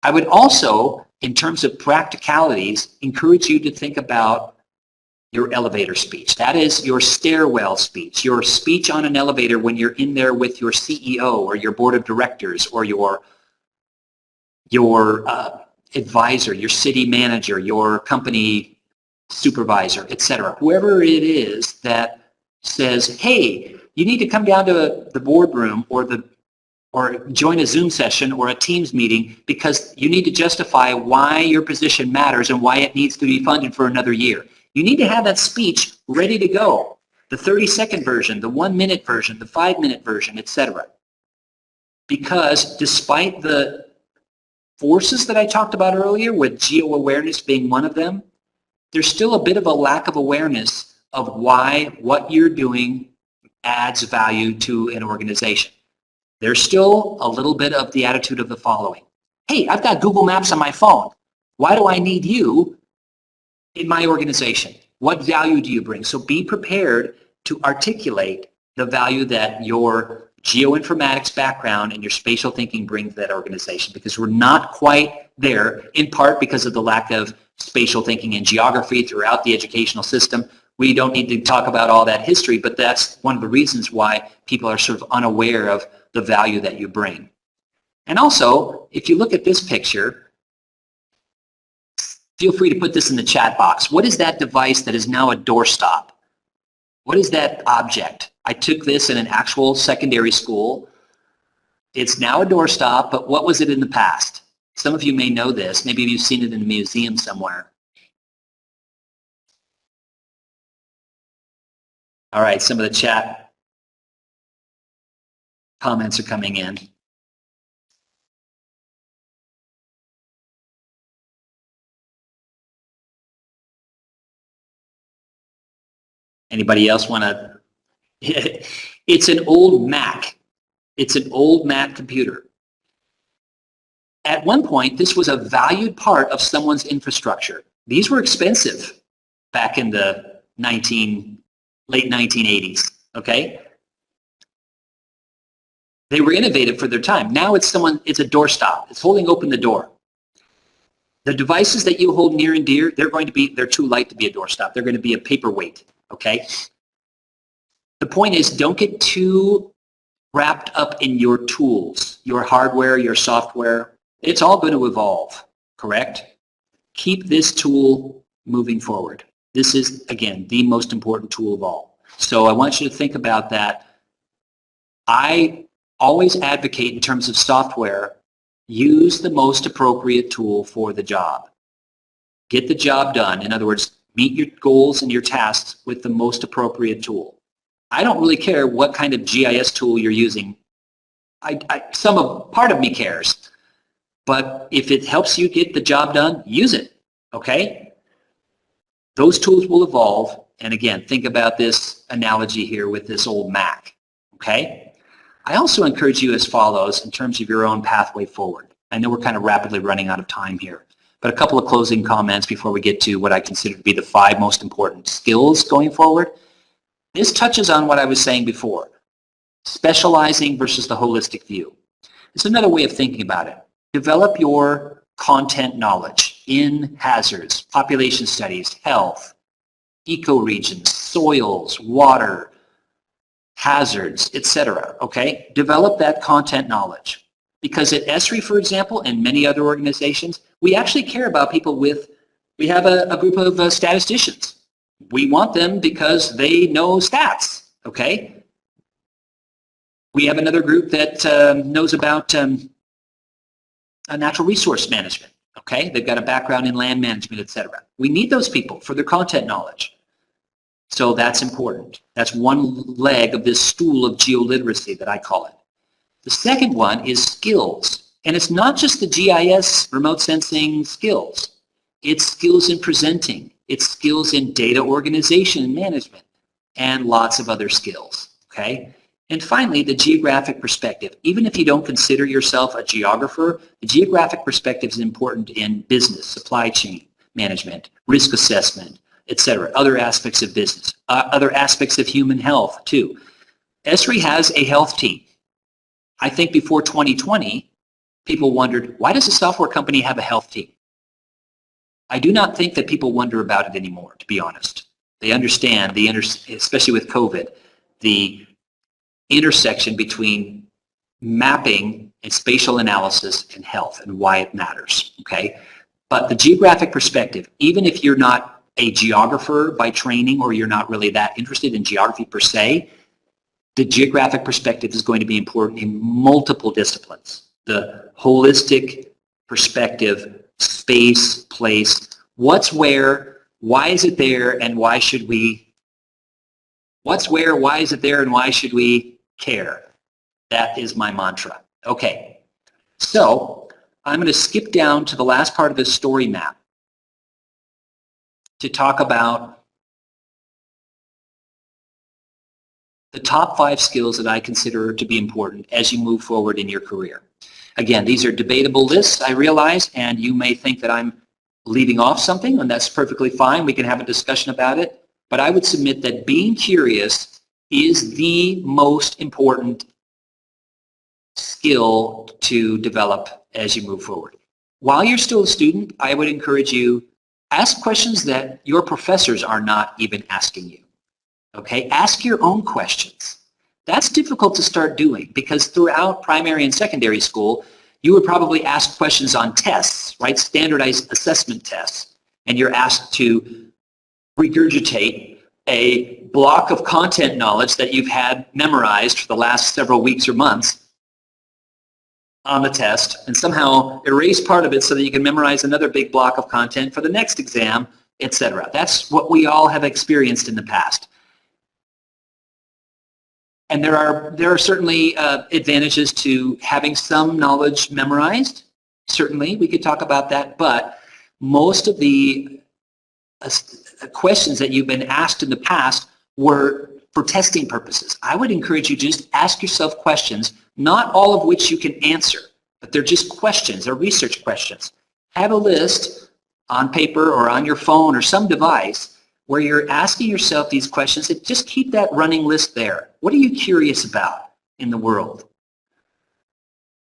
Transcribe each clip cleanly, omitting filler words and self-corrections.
I would also, in terms of practicalities, encourage you to think about your elevator speech. That is your stairwell speech, your speech on an elevator when you're in there with your CEO or your board of directors or your advisor, your city manager, your company supervisor, etc. Whoever it is that says, hey, you need to come down to the boardroom or join a Zoom session or a Teams meeting because you need to justify why your position matters and why it needs to be funded for another year. You need to have that speech ready to go. The 30-second version, the 1-minute version, the 5-minute version, etc. Because despite the forces that I talked about earlier, with geo-awareness being one of them, there's still a bit of a lack of awareness of why what you're doing adds value to an organization. There's still a little bit of the attitude of the following. Hey, I've got Google Maps on my phone. Why do I need you in my organization? What value do you bring? So be prepared to articulate the value that your geoinformatics background and your spatial thinking bring to that organization, because we're not quite there, in part because of the lack of spatial thinking and geography throughout the educational system. We don't need to talk about all that history, but that's one of the reasons why people are sort of unaware of the value that you bring. And also, if you look at this picture, feel free to put this in the chat box. What is that device that is now a doorstop? What is that object? I took this in an actual secondary school. It's now a doorstop, but what was it in the past? Some of you may know this. Maybe you've seen it in a museum somewhere. All right, some of the chat comments are coming in. Anybody else want to? It's an old Mac. It's an old Mac computer. At one point, this was a valued part of someone's infrastructure. These were expensive back in the late 1980s, okay? They were innovative for their time. Now it's a doorstop. It's holding open the door. The devices that you hold near and dear, they're too light to be a doorstop. They're going to be a paperweight, okay? The point is, don't get too wrapped up in your tools, your hardware, your software. It's all going to evolve, correct? Keep this tool moving forward. This is, again, the most important tool of all. So I want you to think about that. I always advocate in terms of software, use the most appropriate tool for the job. Get the job done. In other words, meet your goals and your tasks with the most appropriate tool. I don't really care what kind of GIS tool you're using. Part of me cares. But if it helps you get the job done, use it, okay? Those tools will evolve. And again, think about this analogy here with this old Mac, okay? I also encourage you as follows in terms of your own pathway forward. I know we're kind of rapidly running out of time here, but a couple of closing comments before we get to what I consider to be the 5 most important skills going forward. This touches on what I was saying before, specializing versus the holistic view. It's another way of thinking about it. Develop your content knowledge in hazards, population studies, health, ecoregions, soils, water, hazards, etc. Okay? Develop that content knowledge. Because at ESRI, for example, and many other organizations, we actually care about people we have a group of statisticians. We want them because they know stats, okay? We have another group that knows about natural resource management, okay? They've got a background in land management, etc. We need those people for their content knowledge. So that's important. That's one leg of this stool of geoliteracy that I call it. The second one is skills. And it's not just the GIS remote sensing skills. It's skills in presenting. It's skills in data organization and management, and lots of other skills, okay? And finally, the geographic perspective. Even if you don't consider yourself a geographer, the geographic perspective is important in business, supply chain management, risk assessment, etc., other aspects of business, other aspects of human health too. ESRI has a health team. I think before 2020, people wondered, why does a software company have a health team? I do not think that people wonder about it anymore, to be honest. They understand, especially with COVID, the intersection between mapping and spatial analysis and health and why it matters, okay? But the geographic perspective, even if you're not a geographer by training or you're not really that interested in geography per se, the geographic perspective is going to be important in multiple disciplines. The holistic perspective, space, place, what's where, why is it there, and why should we, what's where, why is it there, and why should we care? That is my mantra. Okay, so I'm going to skip down to the last part of this story map to talk about the top 5 skills that I consider to be important as you move forward in your career. Again, these are debatable lists, I realize, and you may think that I'm leaving off something, and that's perfectly fine. We can have a discussion about it. But I would submit that being curious is the most important skill to develop as you move forward. While you're still a student, I would encourage you, ask questions that your professors are not even asking you. Okay, ask your own questions. That's difficult to start doing because throughout primary and secondary school, you would probably ask questions on tests, right? Standardized assessment tests. And you're asked to regurgitate a block of content knowledge that you've had memorized for the last several weeks or months on the test and somehow erase part of it so that you can memorize another big block of content for the next exam, etc. That's what we all have experienced in the past. And there are certainly advantages to having some knowledge memorized. Certainly, we could talk about that, but most of the questions that you've been asked in the past were for testing purposes. I would encourage you to just ask yourself questions, not all of which you can answer, but they're just questions, they're research questions. Have a list on paper or on your phone or some device where you're asking yourself these questions and just keep that running list there. What are you curious about in the world?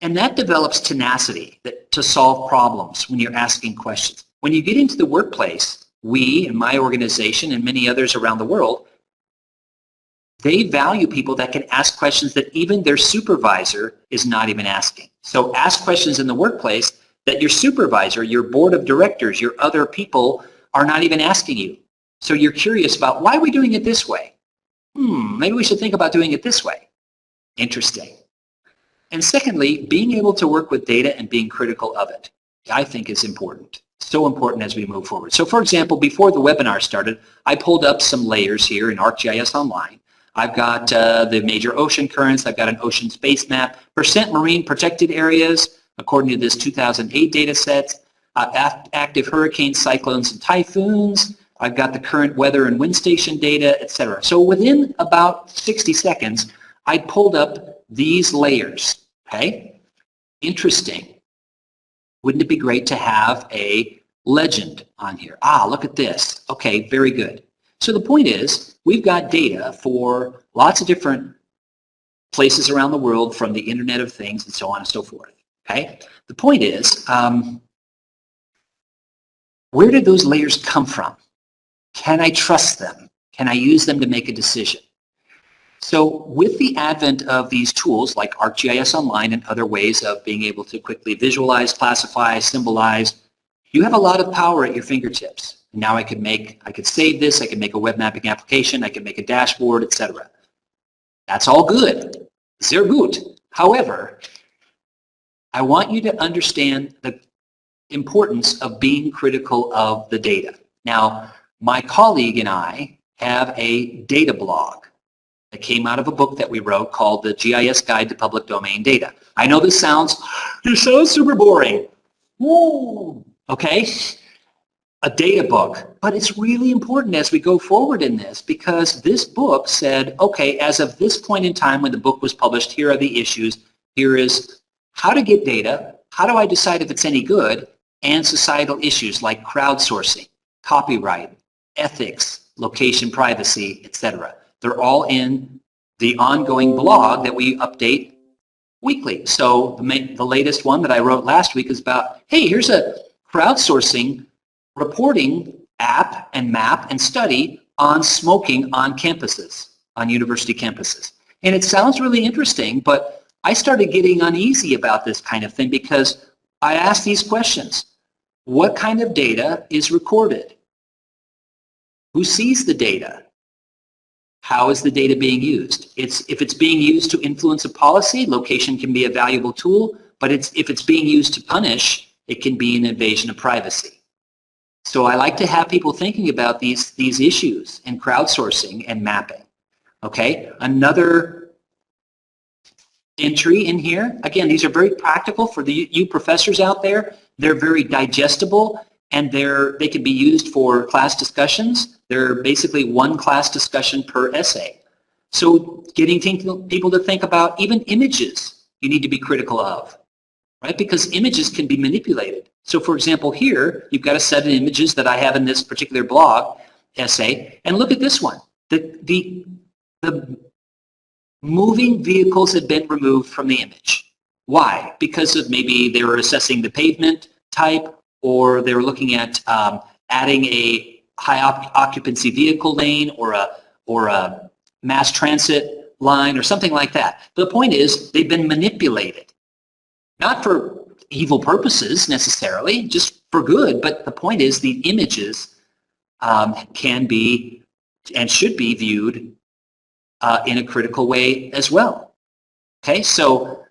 And that develops tenacity to solve problems when you're asking questions. When you get into the workplace, we in my organization and many others around the world, they value people that can ask questions that even their supervisor is not even asking. So ask questions in the workplace that your supervisor, your board of directors, your other people are not even asking you. So you're curious about, why are we doing it this way? Maybe we should think about doing it this way. Interesting. And secondly, being able to work with data and being critical of it, I think is important. So important as we move forward. So for example, before the webinar started, I pulled up some layers here in ArcGIS Online. I've got the major ocean currents. I've got an ocean space map, percent marine protected areas, according to this 2008 data set, active hurricanes, cyclones, and typhoons. I've got the current weather and wind station data, etc. So within about 60 seconds, I pulled up these layers, okay? Interesting. Wouldn't it be great to have a legend on here? Look at this. Okay, very good. So the point is, we've got data for lots of different places around the world from the Internet of Things and so on and so forth, okay? The point is, where did those layers come from? Can I trust them? Can I use them to make a decision? So with the advent of these tools like ArcGIS Online and other ways of being able to quickly visualize, classify, symbolize, you have a lot of power at your fingertips. Now I could save this, I could make a web mapping application, I could make a dashboard, etc. That's all good. Sehr gut. However, I want you to understand the importance of being critical of the data. Now, my colleague and I have a data blog that came out of a book that we wrote called the GIS Guide to Public Domain Data. I know this sounds super boring. Woo. Okay? A data book. But it's really important as we go forward in this because this book said, okay, as of this point in time when the book was published, here are the issues. Here is how to get data, how do I decide if it's any good, and societal issues like crowdsourcing, copyright, ethics, location privacy, etc. They're all in the ongoing blog that we update weekly. So the latest one that I wrote last week is about, hey, here's a crowdsourcing reporting app and map and study on smoking on campuses, on university campuses. And it sounds really interesting, but I started getting uneasy about this kind of thing because I asked these questions. What kind of data is recorded? Who sees the data? How is the data being used? If it's being used to influence a policy, location can be a valuable tool, but if it's being used to punish, it can be an invasion of privacy. So I like to have people thinking about these issues in crowdsourcing and mapping. Okay, another entry in here. Again, these are very practical for you professors out there. They're very digestible, and they can be used for class discussions. They're basically one class discussion per essay. So getting people to think about even images you need to be critical of, right? Because images can be manipulated. So for example, here, you've got a set of images that I have in this particular blog essay, and look at this one. The moving vehicles had been removed from the image. Why? Because of maybe they were assessing the pavement type, or they were looking at adding a high occupancy vehicle lane or a mass transit line or something like that. But the point is, they've been manipulated. Not for evil purposes necessarily, just for good, but the point is the images can be and should be viewed in a critical way as well. Okay, so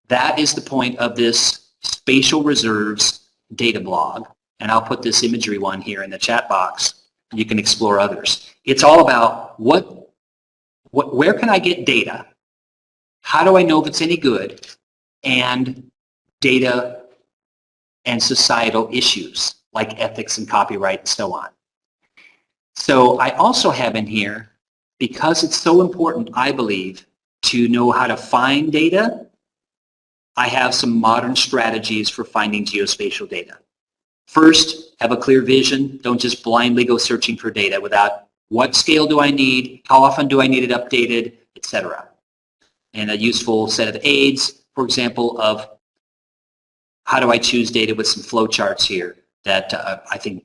that is the point of this spatial reserves data blog, and I'll put this imagery one here in the chat box. You can explore others. It's all about where can I get data? How do I know if it's any good? And data and societal issues like ethics and copyright and so on. So I also have in here, because it's so important, I believe, to know how to find data, I have some modern strategies for finding geospatial data. First, have a clear vision. Don't just blindly go searching for data without what scale do I need, how often do I need it updated, etc. And a useful set of aids, for example, of how do I choose data with some flowcharts here that I think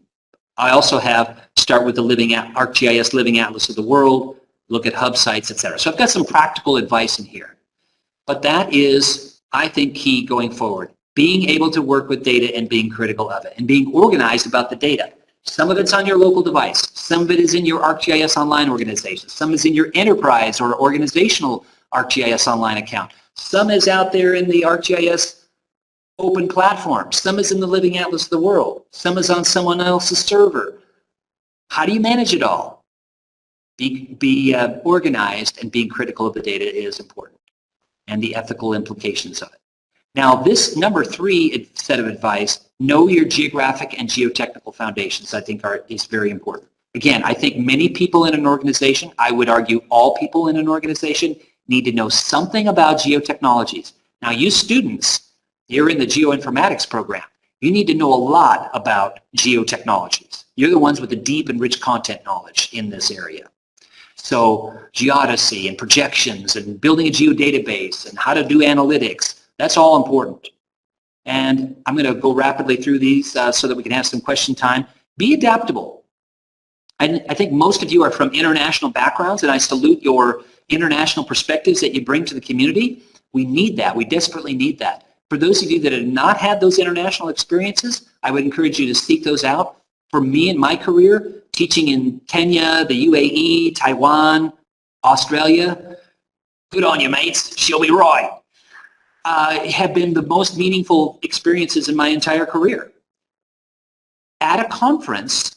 I also have. Start with the ArcGIS Living Atlas of the World, look at hub sites, etc. So I've got some practical advice in here. But that is, I think, key going forward. Being able to work with data and being critical of it and being organized about the data. Some of it's on your local device. Some of it is in your ArcGIS Online organization. Some is in your enterprise or organizational ArcGIS Online account. Some is out there in the ArcGIS open platform. Some is in the Living Atlas of the World. Some is on someone else's server. How do you manage it all? Be organized, and being critical of the data is important, and the ethical implications of it. Now, this number 3 set of advice, know your geographic and geotechnical foundations, I think is very important. Again, I think many people in an organization, I would argue all people in an organization, need to know something about geotechnologies. Now, you students, you're in the Geoinformatics program. You need to know a lot about geotechnologies. You're the ones with the deep and rich content knowledge in this area. So geodesy and projections and building a geodatabase and how to do analytics, that's all important. And I'm going to go rapidly through these so that we can have some question time. Be adaptable. I think most of you are from international backgrounds, and I salute your international perspectives that you bring to the community. We need that. We desperately need that. For those of you that have not had those international experiences, I would encourage you to seek those out. For me in my career, teaching in Kenya, the UAE, Taiwan, Australia, good on you, mates. She'll be right. Have been the most meaningful experiences in my entire career. At a conference,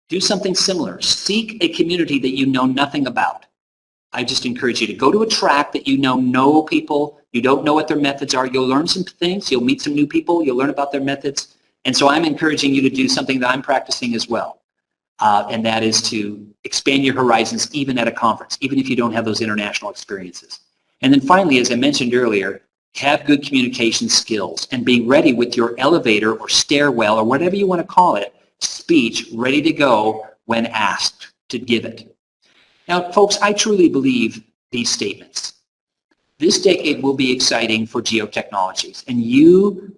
do something similar. Seek a community that you know nothing about. I just encourage you to go to a track that you know no people, you don't know what their methods are. You'll learn some things, you'll meet some new people, you'll learn about their methods. And so I'm encouraging you to do something that I'm practicing as well. And that is to expand your horizons even at a conference, even if you don't have those international experiences. And then finally, as I mentioned earlier, have good communication skills and being ready with your elevator or stairwell or whatever you want to call it, speech ready to go when asked to give it. Now, folks, I truly believe these statements. this decade will be exciting for geotechnologies, and you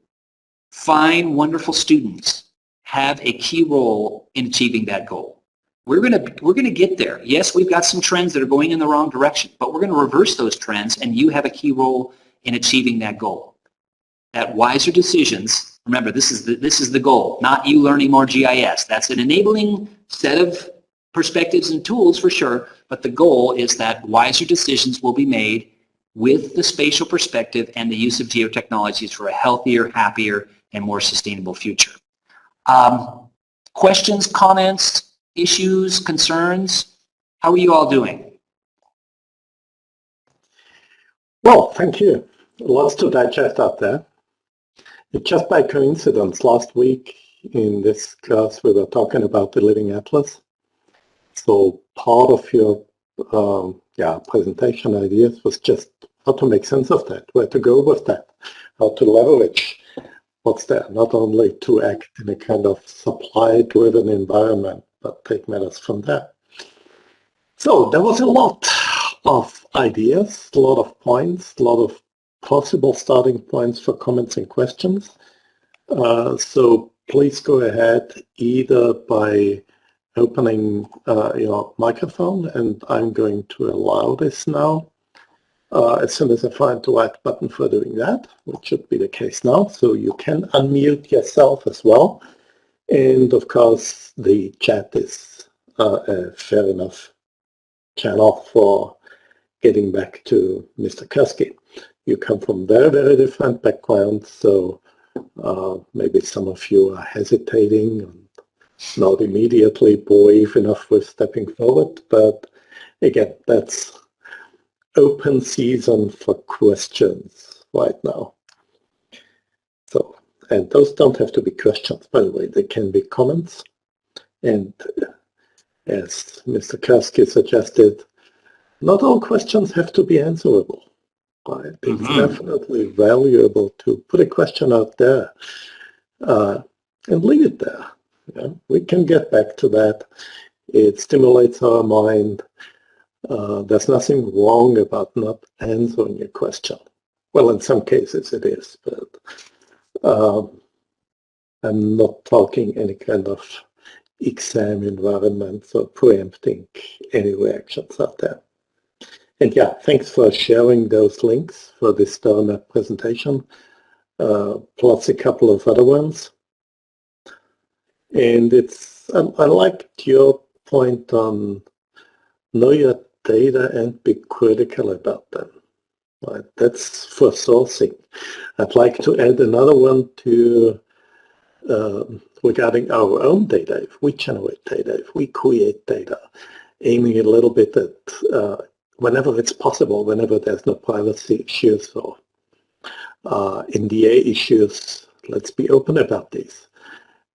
fine, wonderful students have a key role in achieving that goal. We're gonna get there. Yes, we've got some trends that are going in the wrong direction, but we're gonna reverse those trends, and you have a key role in achieving that goal. That wiser decisions, remember, this is the goal, not you learning more GIS. That's an enabling set of perspectives and tools for sure, but the goal is that wiser decisions will be made with the spatial perspective and the use of geotechnologies for a healthier, happier, and more sustainable future. Questions, comments, issues, concerns? How are you all doing? Well, thank you. Lots to digest out there. Just by coincidence, last week in this class we were talking about the Living Atlas. So part of your presentation ideas was just how to make sense of that, where to go with that, how to leverage what's there, not only to act in a kind of supply-driven environment, but take matters from there. So there was a lot of ideas, a lot of points, a lot of possible starting points for comments and questions. So please go ahead either by opening your microphone, and I'm going to allow this now. As soon as I find the right button for doing that, which should be the case now, so you can unmute yourself as well. And of course, the chat is a fair enough channel for getting back to Mr. Kursky. You come from very, very different backgrounds, so maybe some of you are hesitating and not immediately brave enough with stepping forward, but again, that's open season for questions right now. So, and those don't have to be questions, by the way, they can be comments. And as Mr. Kursky suggested, not all questions have to be answerable. Right? It's definitely valuable to put a question out there and leave it there. Yeah? We can get back to that. It stimulates our mind. There's nothing wrong about not answering a question. Well, in some cases it is, but I'm not talking any kind of exam environment or preempting any reactions out there. And yeah, thanks for sharing those links for this star map presentation, plus a couple of other ones. And I liked your point on know your data and be critical about them. Right? That's for sourcing. I'd like to add another one to regarding our own data. If we generate data, if we create data, aiming a little bit at whenever it's possible, whenever there's no privacy issues or NDA issues, let's be open about these.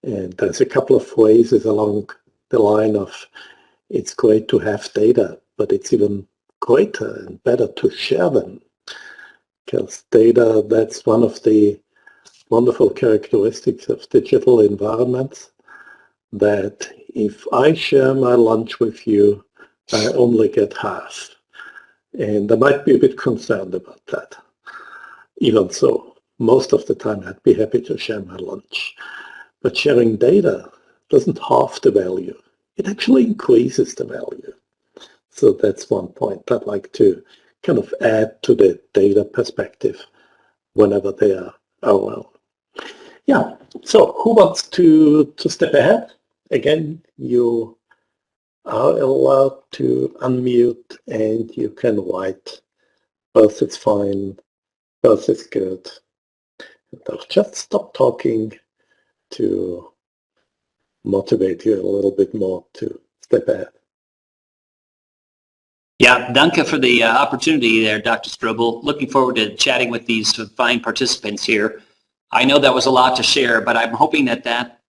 And there's a couple of phrases along the line of, it's great to have data, but it's even greater and better to share them. Because data, that's one of the wonderful characteristics of digital environments, that if I share my lunch with you, I only get half. And I might be a bit concerned about that. Even so, most of the time I'd be happy to share my lunch. But sharing data doesn't halve the value. It actually increases the value. So that's one point I'd like to kind of add to the data perspective whenever they are around. Yeah, so who wants to step ahead? Again, you are allowed to unmute and you can write. Both is fine, both is good. And I'll just stop talking to motivate you a little bit more to step ahead. Yeah, danke for the opportunity there, Dr. Strobel. Looking forward to chatting with these fine participants here. I know that was a lot to share, but I'm hoping that that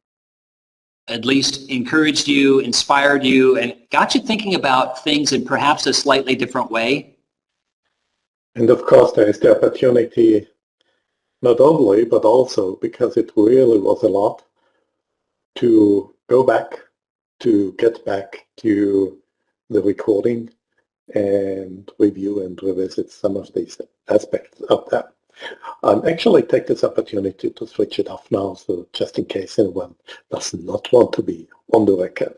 at least encouraged you, inspired you, and got you thinking about things in perhaps a slightly different way. And of course, there is the opportunity, not only, but also, because it really was a lot, to go back, to get back to the recording and review and revisit some of these aspects of that. Actually take this opportunity to switch it off now, so just in case anyone does not want to be on the record.